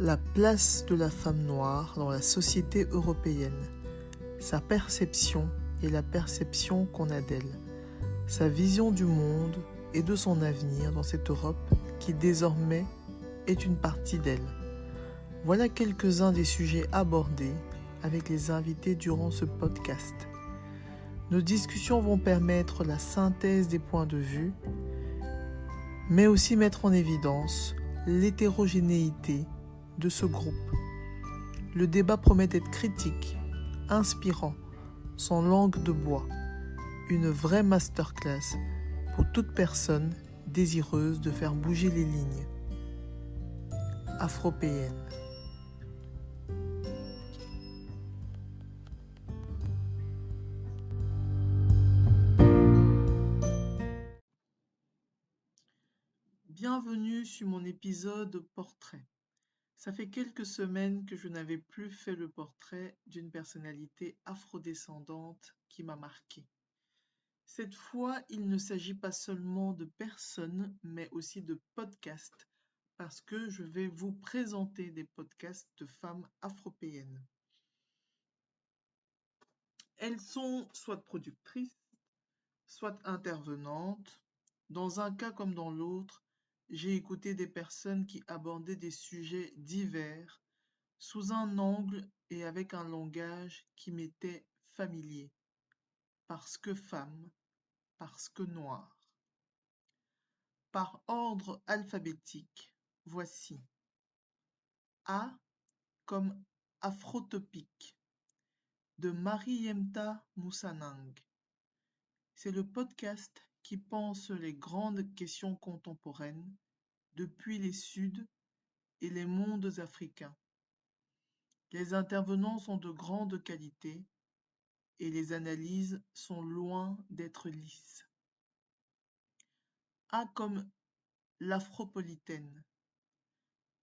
La place de la femme noire dans la société européenne, sa perception et la perception qu'on a d'elle, sa vision du monde et de son avenir dans cette Europe qui désormais est une partie d'elle. Voilà quelques-uns des sujets abordés avec les invités durant ce podcast. Nos discussions vont permettre la synthèse des points de vue, mais aussi mettre en évidence l'hétérogénéité de ce groupe. Le débat promet d'être critique, inspirant, sans langue de bois, une vraie masterclass pour toute personne désireuse de faire bouger les lignes. Afropéenne. Bienvenue sur mon épisode portrait. Ça fait quelques semaines que je n'avais plus fait le portrait d'une personnalité afrodescendante qui m'a marqué. Cette fois, il ne s'agit pas seulement de personnes, mais aussi de podcasts, parce que je vais vous présenter des podcasts de femmes afropéennes. Elles sont soit productrices, soit intervenantes. Dans un cas comme dans l'autre, j'ai écouté des personnes qui abordaient des sujets divers, sous un angle et avec un langage qui m'était familier. Parce que femme, parce que noire. Par ordre alphabétique, voici A comme Afrotopique de Mariemta Moussanang. C'est le podcast qui pense les grandes questions contemporaines depuis les Suds et les mondes africains. Les intervenants sont de grande qualité et les analyses sont loin d'être lisses. A comme l'Afropolitaine.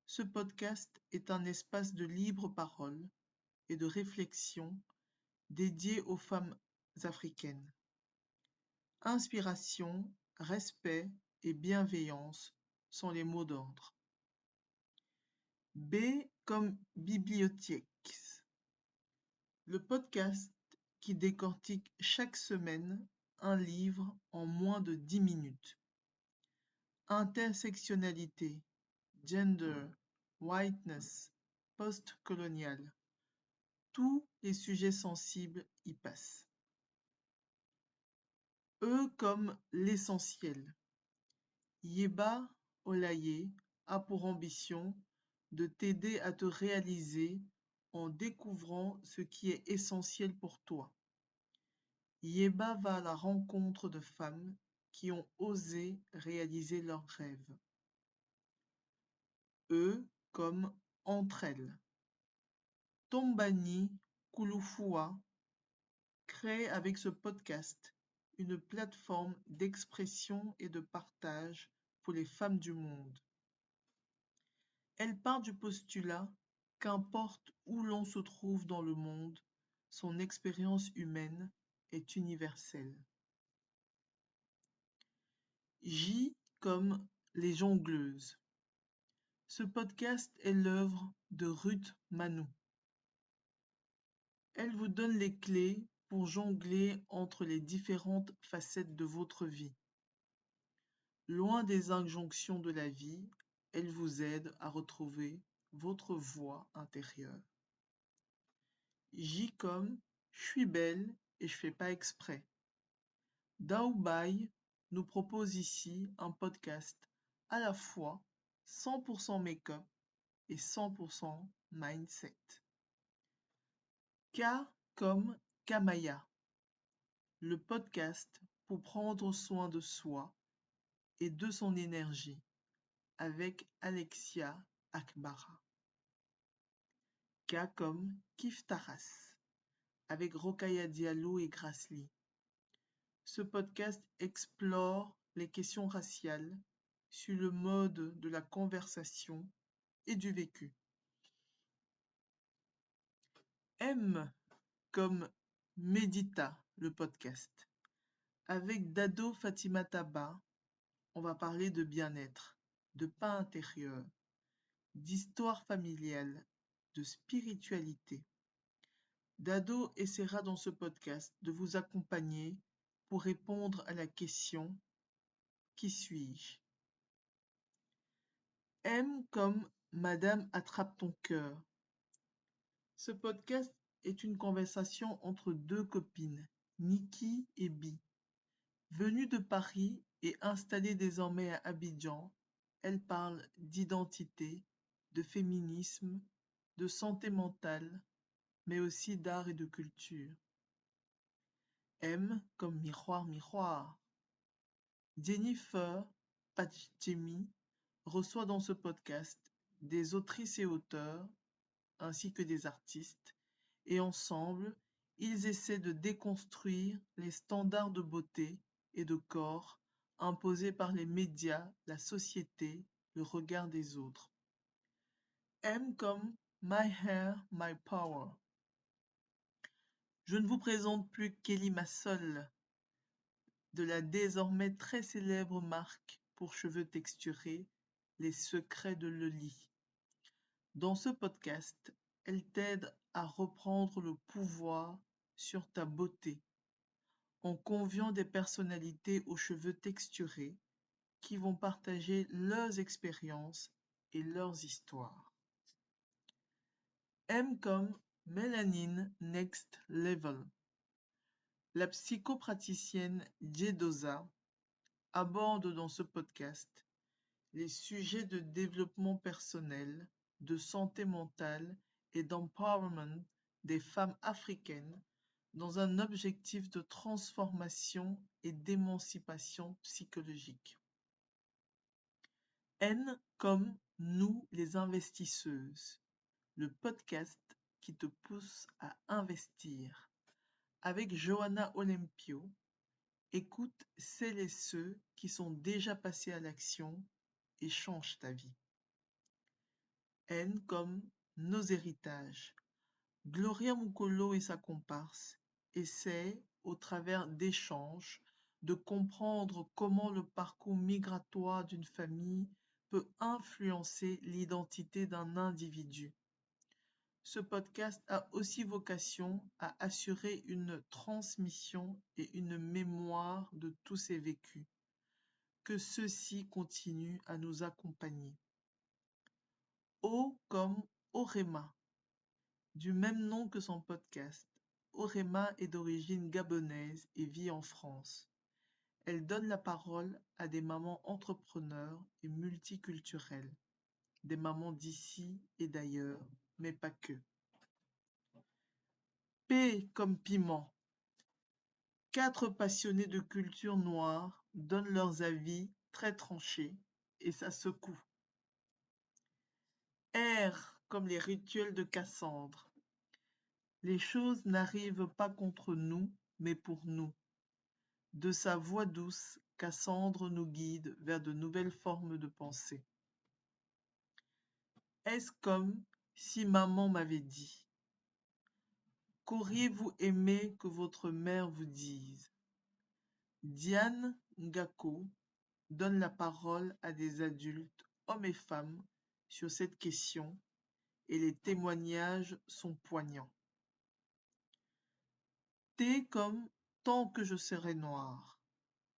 Ce podcast est un espace de libre parole et de réflexion dédié aux femmes africaines. Inspiration, respect et bienveillance sont les mots d'ordre. B comme Bibliothèque. Le podcast qui décortique chaque semaine un livre en moins de 10 minutes. Intersectionnalité, gender, whiteness, post-colonial. Tous les sujets sensibles y passent. E comme l'essentiel. Yeba Olaye a pour ambition de t'aider à te réaliser en découvrant ce qui est essentiel pour toi. Yeba va à la rencontre de femmes qui ont osé réaliser leurs rêves. E comme entre elles. Tombani Kouloufoua crée avec ce podcast une plateforme d'expression et de partage pour les femmes du monde. Elle part du postulat qu'importe où l'on se trouve dans le monde, son expérience humaine est universelle. J comme les jongleuses. Ce podcast est l'œuvre de Ruth Manou. Elle vous donne les clés pour jongler entre les différentes facettes de votre vie. Loin des injonctions de la vie, elle vous aide à retrouver votre voix intérieure. J comme je suis belle et je fais pas exprès. Daoubaï nous propose ici un podcast à la fois 100% make-up et 100% mindset. K comme Kamaya, le podcast pour prendre soin de soi et de son énergie avec Alexia Akbara. K comme Kif Taras avec Rokhaya Diallo et Grasly. Ce podcast explore les questions raciales sur le mode de la conversation et du vécu. M comme Médita, le podcast. Avec Dado Fatima Taba, on va parler de bien-être, de paix intérieur, d'histoire familiale, de spiritualité. Dado essaiera dans ce podcast de vous accompagner pour répondre à la question: qui suis-je? M comme Madame attrape ton cœur. Ce podcast est une conversation entre deux copines, Niki et Bi. Venues de Paris et installées désormais à Abidjan, elles parlent d'identité, de féminisme, de santé mentale, mais aussi d'art et de culture. M comme miroir, miroir. Jennifer Pachemi reçoit dans ce podcast des autrices et auteurs, ainsi que des artistes, et ensemble, ils essaient de déconstruire les standards de beauté et de corps imposés par les médias, la société, le regard des autres. M comme My Hair, My Power. Je ne vous présente plus Kelly Massol, de la désormais très célèbre marque pour cheveux texturés, Les Secrets de Loli. Dans ce podcast, elle t'aide à reprendre le pouvoir sur ta beauté en conviant des personnalités aux cheveux texturés qui vont partager leurs expériences et leurs histoires. M comme Mélanine Next Level. La psychopraticienne Jedosa aborde dans ce podcast les sujets de développement personnel, de santé mentale et d'empowerment des femmes africaines dans un objectif de transformation et d'émancipation psychologique. N comme Nous les investisseuses, le podcast qui te pousse à investir. Avec Johanna Olympio, écoute celles et ceux qui sont déjà passés à l'action et changent ta vie. N comme Nos héritages. Gloria Mukolo et sa comparse essaient, au travers d'échanges, de comprendre comment le parcours migratoire d'une famille peut influencer l'identité d'un individu. Ce podcast a aussi vocation à assurer une transmission et une mémoire de tous ces vécus. Que ceux-ci continuent à nous accompagner. O comme Orema. Du même nom que son podcast, Orema est d'origine gabonaise et vit en France. Elle donne la parole à des mamans entrepreneurs et multiculturelles, des mamans d'ici et d'ailleurs, mais pas que. P comme piment. 4 passionnés de culture noire donnent leurs avis très tranchés et ça secoue. R comme les rituels de Cassandre. Les choses n'arrivent pas contre nous, mais pour nous. De sa voix douce, Cassandre nous guide vers de nouvelles formes de pensée. Est-ce comme si maman m'avait dit? Qu'auriez-vous aimé que votre mère vous dise? Diane Ngako donne la parole à des adultes, hommes et femmes, sur cette question et les témoignages sont poignants. T comme Tant que je serai noire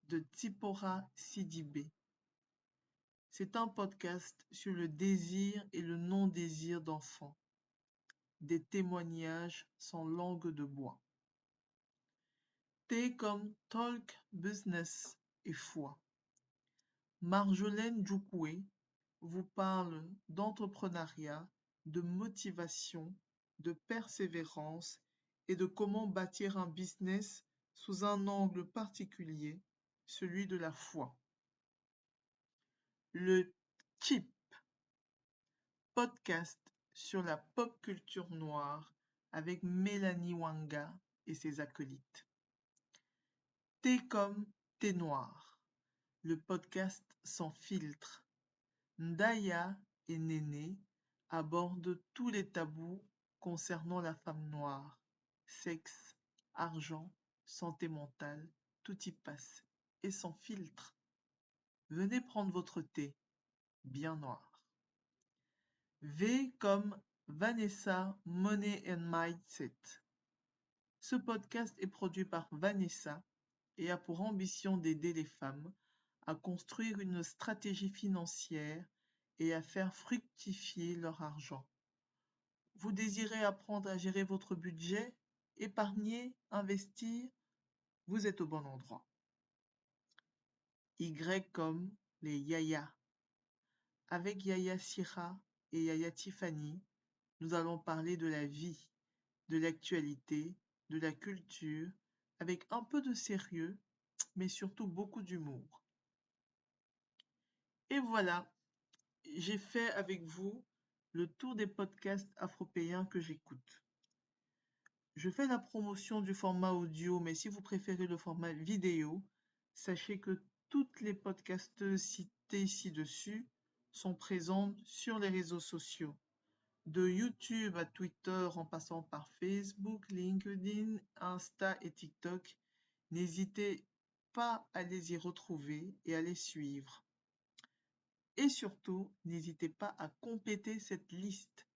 de Tsipora Sidibé. C'est un podcast sur le désir et le non-désir d'enfants. Des témoignages sans langue de bois. T comme Talk, Business et Foi. Marjolaine Djoukoué vous parle d'entrepreneuriat, de motivation, de persévérance et de comment bâtir un business sous un angle particulier, celui de la foi. Le CHIP, podcast sur la pop culture noire avec Mélanie Wanga et ses acolytes. Thé comme thé noir, le podcast sans filtre. Ndaya et Néné abordent tous les tabous concernant la femme noire. Sexe, argent, santé mentale, tout y passe. Et sans filtre. Venez prendre votre thé, bien noir. V comme Vanessa Money and Mindset. Ce podcast est produit par Vanessa et a pour ambition d'aider les femmes à construire une stratégie financière et à faire fructifier leur argent. Vous désirez apprendre à gérer votre budget, épargner, investir? Vous êtes au bon endroit. Y comme les Yaya. Avec Yaya Sira et Yaya Tiffany, nous allons parler de la vie, de l'actualité, de la culture, avec un peu de sérieux, mais surtout beaucoup d'humour. Et voilà, j'ai fait avec vous le tour des podcasts afropéens que j'écoute. Je fais la promotion du format audio, mais si vous préférez le format vidéo, sachez que toutes les podcasteuses citées ci-dessus sont présentes sur les réseaux sociaux. De YouTube à Twitter en passant par Facebook, LinkedIn, Insta et TikTok, n'hésitez pas à les y retrouver et à les suivre. Et surtout, n'hésitez pas à compléter cette liste.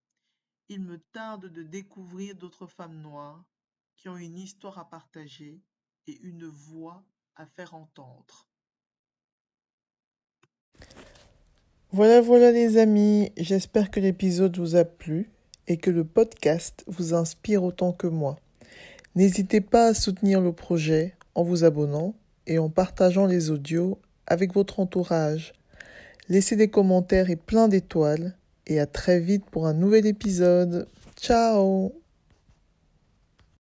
Il me tarde de découvrir d'autres femmes noires qui ont une histoire à partager et une voix à faire entendre. Voilà les amis, j'espère que l'épisode vous a plu et que le podcast vous inspire autant que moi. N'hésitez pas à soutenir le projet en vous abonnant et en partageant les audios avec votre entourage. Laissez des commentaires et plein d'étoiles et à très vite pour un nouvel épisode. Ciao!